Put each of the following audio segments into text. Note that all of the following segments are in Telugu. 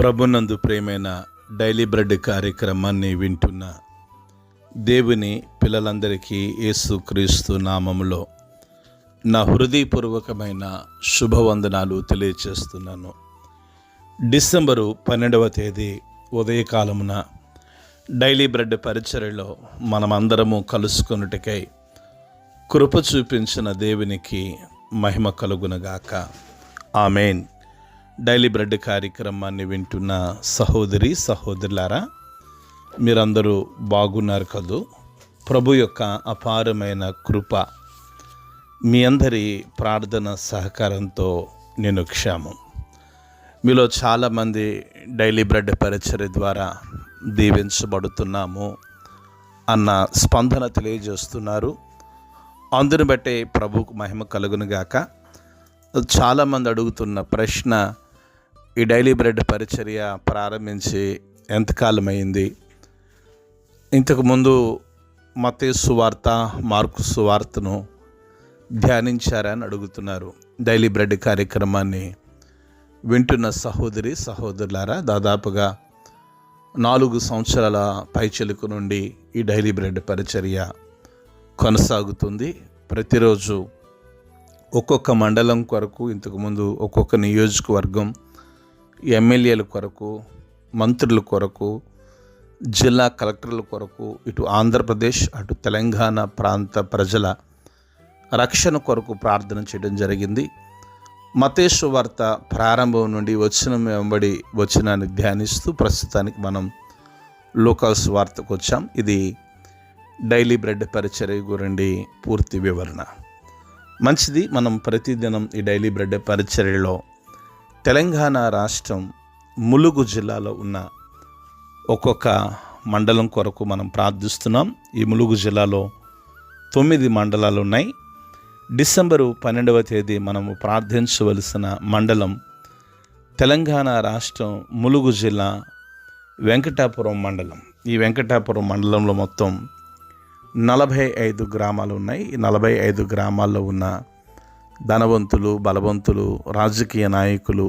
ప్రభునందు ప్రియమైన డైలీ బ్రెడ్ కార్యక్రమాన్ని వింటున్న దేవుని పిల్లలందరికీ యేసుక్రీస్తు నామములో నా హృదయపూర్వకమైన శుభవందనాలు తెలియచేస్తున్నాను. డిసెంబరు 12వ తేదీ ఉదయకాలమున డైలీ బ్రెడ్ పరిచర్యలో మనమందరము కలుసుకొనుటకై కృప చూపించిన దేవునికి మహిమ కలుగునగాక. ఆమేన్. డైలీ బ్రెడ్ కార్యక్రమాన్ని వింటున్న సహోదరి సహోదరులారా, మీరందరూ బాగున్నారు కదూ? ప్రభు యొక్క అపారమైన కృప మీ అందరి ప్రార్థన సహకారంతో నేను క్షేమం. మీలో చాలామంది డైలీ బ్రెడ్ పరిచర్య ద్వారా దీవించబడుతున్నాము అన్న స్పందన తెలియజేస్తున్నారు. అందుని బట్టే ప్రభుకు మహిమ కలుగునుగాక. చాలామంది అడుగుతున్న ప్రశ్న, ఈ డైలీ బ్రెడ్ పరిచర్య ప్రారంభించి ఎంతకాలమైంది? ఇంతకుముందు మత్తయి సువార్త, మార్కు సువార్తను ధ్యానించారని అడుగుతున్నారు. డైలీ బ్రెడ్ కార్యక్రమాన్ని వింటున్న సహోదరి సహోదరులారా, దాదాపుగా 4 సంవత్సరాల పైచిలుకు నుండి ఈ డైలీ బ్రెడ్ పరిచర్య కొనసాగుతుంది. ప్రతిరోజు ఒక్కొక్క మండలం కొరకు, ఇంతకుముందు ఒక్కొక్క నియోజకవర్గం ఎమ్మెల్యేల కొరకు, మంత్రుల కొరకు, జిల్లా కలెక్టర్ల కొరకు, ఇటు ఆంధ్రప్రదేశ్ అటు తెలంగాణ ప్రాంత ప్రజల రక్షణ కొరకు ప్రార్థన చేయడం జరిగింది. మత్తయి సువార్త ప్రారంభం నుండి వచనం వెంబడి వచనాన్ని ధ్యానిస్తూ ప్రస్తుతానికి మనం లూకా సువార్తకు వచ్చాం. ఇది డైలీ బ్రెడ్ పరిచర్య గురించి పూర్తి వివరణ. మంచిది. మనం ప్రతిదినం ఈ డైలీ బ్రెడ్ పరిచర్యలో తెలంగాణ రాష్ట్రం ములుగు జిల్లాలో ఉన్న ఒక్కొక్క మండలం కొరకు మనం ప్రార్థిస్తున్నాం. ఈ ములుగు జిల్లాలో 9 మండలాలు ఉన్నాయి. డిసెంబరు 12వ తేదీ మనము ప్రార్థించవలసిన మండలం తెలంగాణ రాష్ట్రం ములుగు జిల్లా వెంకటాపురం మండలం. ఈ వెంకటాపురం మండలంలో మొత్తం 45 గ్రామాలు ఉన్నాయి. ఈ 45 గ్రామాల్లో ఉన్న ధనవంతులు, బలవంతులు, రాజకీయ నాయకులు,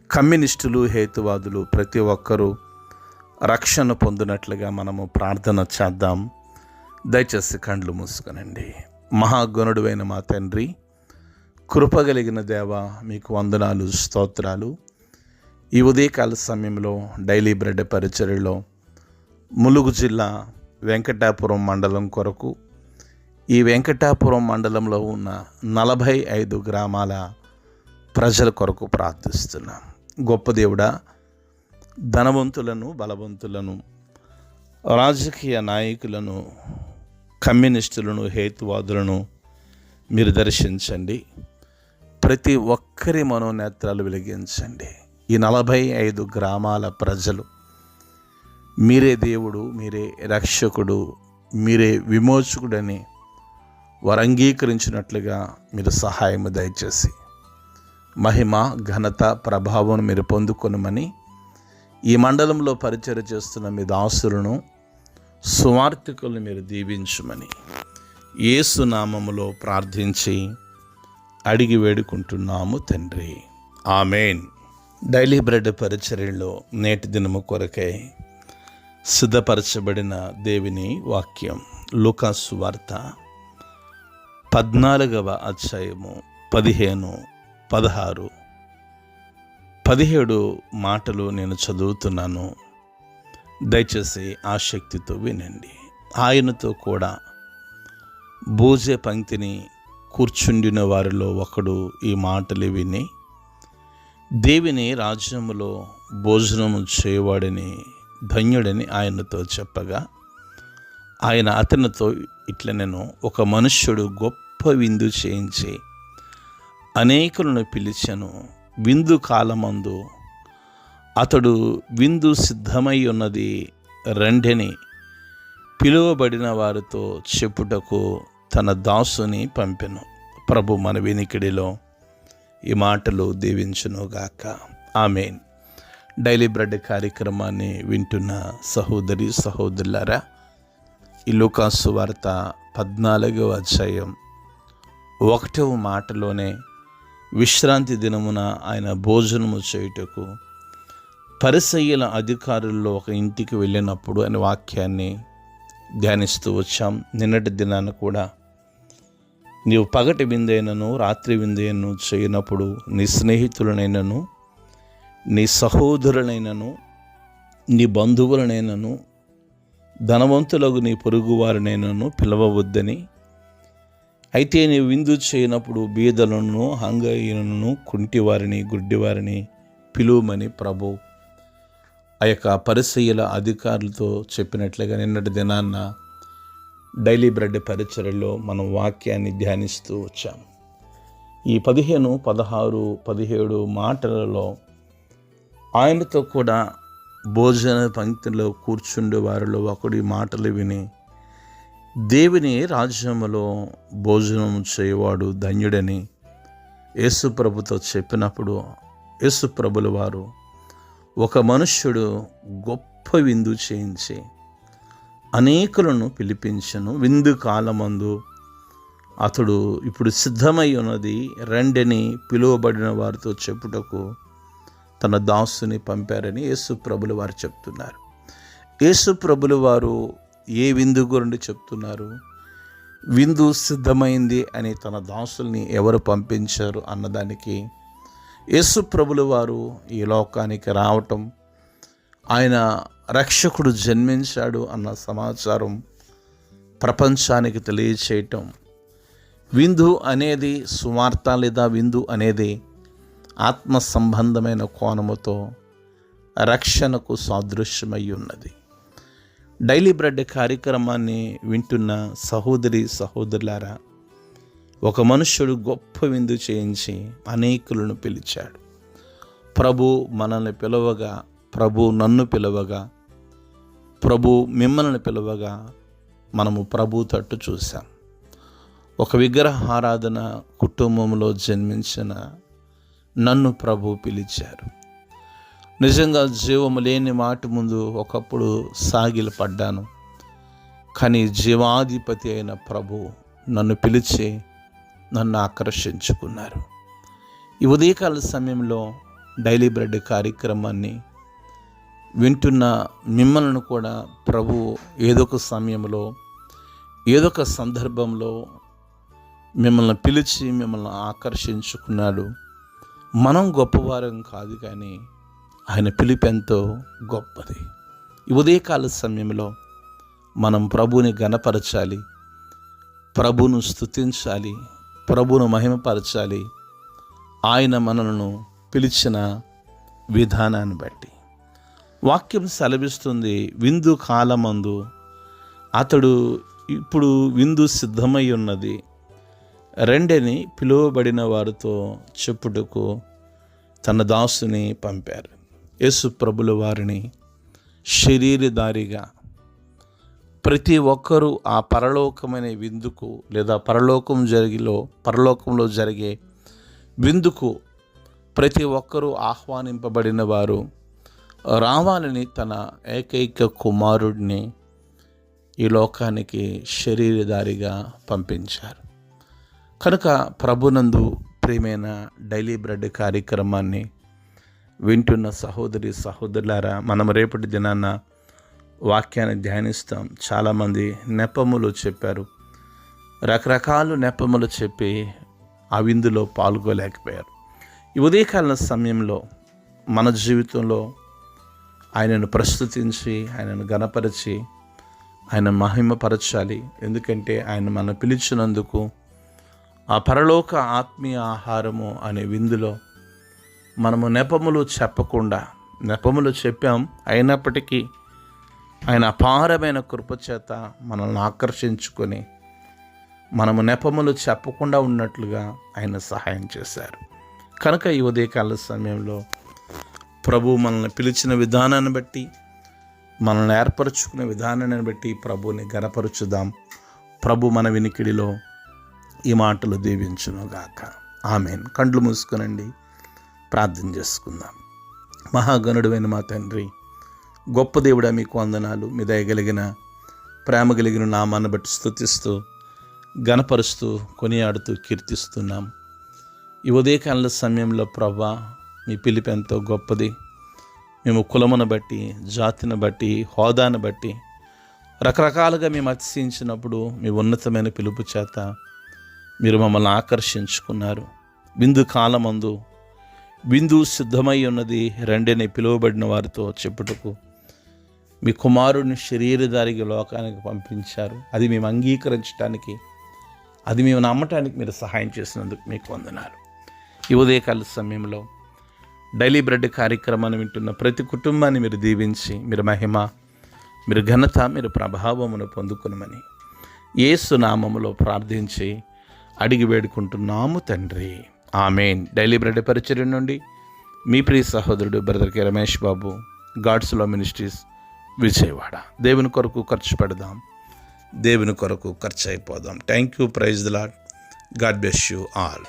కమ్యూనిస్టులు, హేతువాదులు ప్రతి ఒక్కరూ రక్షణ పొందినట్లుగా మనము ప్రార్థన చేద్దాం. దయచేసి కండ్లు మూసుకొనండి. మహాగణుడువైన మా తండ్రి, కృపగలిగిన దేవ, మీకు వందనాలు, స్తోత్రాలు. ఈ ఉదయకాల సమయంలో డైలీ బ్రెడ్ పరిచర్యలో ములుగు జిల్లా వెంకటాపురం మండలం కొరకు, ఈ వెంకటాపురం మండలంలో ఉన్న 45 గ్రామాల ప్రజల కొరకు ప్రార్థిస్తున్నాం. గొప్ప దేవుడా, ధనవంతులను, బలవంతులను, రాజకీయ నాయకులను, కమ్యూనిస్టులను, హేతువాదులను మీరు దర్శించండి. ప్రతి ఒక్కరి మనోనేత్రాలు వెలిగించండి. ఈ 45 గ్రామాల ప్రజలు మీరే దేవుడు, మీరే రక్షకుడు, మీరే విమోచకుడని వారు అంగీకరించినట్లుగా మీరు సహాయము దయచేసి మహిమ, ఘనత, ప్రభావం మీరు పొందుకొనమని ఈ మండలంలో పరిచర్య చేస్తున్న మీ దాసులను, సువార్థికులను మీరు దీవించుమని యేసు నామములో ప్రార్థించి అడిగి వేడుకుంటున్నాము తండ్రి. ఆమేన్. డైలీ బ్రెడ్ పరిచర్యలో నేటి దినము కొరకై సిద్ధపరచబడిన దేవుని వాక్యం లూకా సువార్త 14వ అధ్యాయము 15, 16, 17 మాటలు నేను చదువుతున్నాను. దయచేసి ఆసక్తితో వినండి. ఆయనతో కూడా భోజన పంక్తిని కూర్చుండిన వారిలో ఒకడు ఈ మాటలు విని, దేవుని రాజ్యములో భోజనము చేయవాడని ధన్యుడని ఆయనతో చెప్పగా, ఆయన అతనితో ఇట్లనెను, ఒక మనుష్యుడు గొప్ప విందు చేయించి అనేకులను పిలిచెను. విందు కాలమందు అతడు విందు సిద్ధమై ఉన్నది రండెని పిలువబడిన వారితో చెప్పుటకు తన దాసుని పంపెను. ప్రభు మన వినికిడిలో ఈ మాటలు దీవించునుగాక. ఆమేన్. డైలీ బ్రెడ్ కార్యక్రమాన్ని వింటున్న సహోదరి సహోదరులారా, ఈ లూకా సువార్త 14వ అధ్యాయం 1వ మాటలోనే విశ్రాంతి దినమున ఆయన భోజనము చేయుటకు పరిసయ్యుల అధికారుల్లో ఒక ఇంటికి వెళ్ళినప్పుడు అనే వాక్యాన్ని ధ్యానిస్తూ వచ్చాం. నిన్నటి దినాన కూడా నీవు పగటి విందైనను రాత్రి విందైనను చేయనప్పుడు నీ స్నేహితులనైనను నీ సహోదరులైనను నీ బంధువులనైనను ధనవంతులకు నీ పొరుగువారినైనను పిలవవద్దని, అయితే నీ విందు చేయనప్పుడు బీదలను హంగహీనులను కుంటివారిని గుడ్డివారిని పిలువమని ప్రభు ఆ యొక్క పరిసయ్యుల అధికారులతో చెప్పినట్లుగా నిన్నటి దినాన్న డైలీ బ్రెడ్ పరిచర్యలో మనం వాక్యాన్ని ధ్యానిస్తూ వచ్చాం. ఈ 15, 16, 17 మాటలలో ఆయనతో కూడా భోజన పంక్తిలో కూర్చుండే వారిలో ఒకడి మాటలు విని దేవుని రాజ్యములో భోజనం చేయవాడు ధన్యుడని యేసు ప్రభుతో చెప్పినప్పుడు యేసు ప్రభుల వారు ఒక మనుష్యుడు గొప్ప విందు చేయించి అనేకులను పిలిపించను. విందు కాలమందు అతడు ఇప్పుడు సిద్ధమై ఉన్నది రండని పిలువబడిన వారితో చెప్పుటకు తన దాసుని పంపారని యేసు ప్రభుల వారు చెప్తున్నారు. యేసు ప్రభుల వారు ఏ విందు గురించి చెప్తున్నారు? విందు సిద్ధమైంది అని తన దాసుల్ని ఎవరు పంపించారు అన్నదానికి యేసు ప్రభుల వారు ఈ లోకానికి రావటం, ఆయన రక్షకుడు జన్మించాడు అన్న సమాచారం ప్రపంచానికి తెలియచేయటం, విందు అనేది సువార్త లేదా విందు అనేది ఆత్మ సంబంధమైన కోణముతో రక్షణకు సాదృశ్యమై ఉన్నది. డైలీ బ్రెడ్ కార్యక్రమాన్ని వింటున్న సహోదరి సహోదరులారా, ఒక మనుష్యుడు గొప్ప విందు చేయించి అనేకులను పిలిచాడు. ప్రభు మనల్ని పిలవగా, ప్రభు నన్ను పిలవగా, ప్రభు మిమ్మల్ని పిలవగా మనము ప్రభు తట్టు చూసాం. ఒక విగ్రహారాధన కుటుంబంలో జన్మించిన నన్ను ప్రభు పిలిచారు. నిజంగా జీవము లేని మాట ముందు ఒకప్పుడు సాగిలు పడ్డాను, కానీ జీవాధిపతి అయిన ప్రభు నన్ను పిలిచి నన్ను ఆకర్షించుకున్నారు. ఈ ఉదయకాల సమయంలో డైలీ బ్రెడ్ కార్యక్రమాన్ని వింటున్న మిమ్మల్ని కూడా ప్రభు ఏదో ఒక సమయంలో ఏదో ఒక సందర్భంలో మిమ్మల్ని పిలిచి మిమ్మల్ని ఆకర్షించుకున్నాడు. మనం గొప్పవారం కాదు, కానీ ఆయన పిలుపు ఎంతో గొప్పది. ఈ ఉదయకాల సమయంలో మనం ప్రభుని ఘనపరచాలి, ప్రభును స్తుతించాలి, ప్రభును మహిమపరచాలి. ఆయన మనలను పిలిచిన విధానాన్ని బట్టి వాక్యం సెలవిస్తుంది, విందు కాలమందు అతడు ఇప్పుడు విందు సిద్ధమై ఉన్నది రెండని పిలువబడిన వారితో చెప్పుటకు తన దాసుని పంపారు. యేసు ప్రభుల వారిని శరీరధారిగా ప్రతి ఒక్కరూ ఆ పరలోకమైన విందుకు లేదా పరలోకంలో జరిగే విందుకు ప్రతి ఒక్కరూ ఆహ్వానింపబడిన వారు రావాలని తన ఏకైక కుమారుడిని ఈ లోకానికి శరీరధారిగా పంపించారు. కనుక ప్రభునందు ప్రియమైన డైలీ బ్రెడ్ కార్యక్రమాన్ని వింటున్న సహోదరి సహోదరులారా, మనం రేపటి దినాన్న వాక్యాన్ని ధ్యానిస్తాం. చాలామంది నెపములు చెప్పారు, రకరకాల నెపములు చెప్పి ఆ విందులో పాల్గొలేకపోయారు. ఈ ఉదయకాల సమయంలో మన జీవితంలో ఆయనను ప్రస్తుతించి ఆయనను ఘనపరిచి ఆయన మహిమపరచాలి. ఎందుకంటే ఆయన మనం పిలిచినందుకు ఆ పరలోక ఆత్మీయ ఆహారము అనే విందులో మనము నెపములు చెప్పకుండా, నెపములు చెప్పాం అయినప్పటికీ ఆయన అపారమైన కృపచేత మనల్ని ఆకర్షించుకొని మనము నెపములు చెప్పకుండా ఉన్నట్లుగా ఆయన సహాయం చేశారు. కనుక ఈ ఉదయకాల సమయంలో ప్రభు మనల్ని పిలిచిన విధానాన్ని బట్టి, మనల్ని ఏర్పరచుకునే విధానాన్ని బట్టి ప్రభుని ఘనపరచుదాం. ప్రభు మన వినికిడిలో ఈ మాటలు దీవించునుగాక. ఆమేన్. కండ్లు మూసుకొనండి, ప్రార్థన చేసుకుందాం. మహాగణుడైన మా తండ్రి, గొప్ప దేవుడా, మీకు వందనాలు. మీ దయగలిగిన ప్రేమ కలిగిన నామాన్ని బట్టి స్తుతిస్తూ ఘనపరుస్తూ కొనియాడుతూ కీర్తిస్తున్నాం. ఈ ఉదయకాల సమయంలో ప్రభా, మీ పిలుపు ఎంతో గొప్పది. మేము కులమును బట్టి, జాతిని బట్టి, హోదాను బట్టి రకరకాలుగా మేము అతిశయించినప్పుడు మీ ఉన్నతమైన పిలుపు చేత మీరు మమ్మల్ని ఆకర్షించుకున్నారు. విందు కాలమందు విందు సిద్ధమై ఉన్నది రండిని పిలువబడిన వారితో చెప్పుటకు మీ కుమారుడిని శరీరధారిగా లోకానికి పంపించారు. అది మేము అంగీకరించడానికి, అది మేము నమ్మటానికి మీరు సహాయం చేసినందుకు మీకు వందనాలు. ఈ ఉదయకాల సమయంలో డైలీ బ్రెడ్ కార్యక్రమాన్ని వింటున్న ప్రతి కుటుంబాన్ని మీరు దీవించి, మీరు మహిమ, మీరు ఘనత, మీరు ప్రభావమును పొందుకునమని యేసు నామములో ప్రార్థించి అడిగి వేడుకుంటున్నాము తండ్రి, ఆమేన్. డైలీ బ్రెడ్ పరిచర్య నుండి మీ ప్రియ సహోదరుడు brother K Ramesh Babu, God's love ministries, Vijayawada. దేవుని కొరకు ఖర్చు పెడదాం, దేవుని కొరకు ఖర్చు అయిపోదాం. Thank you. Praise the Lord. God bless you all.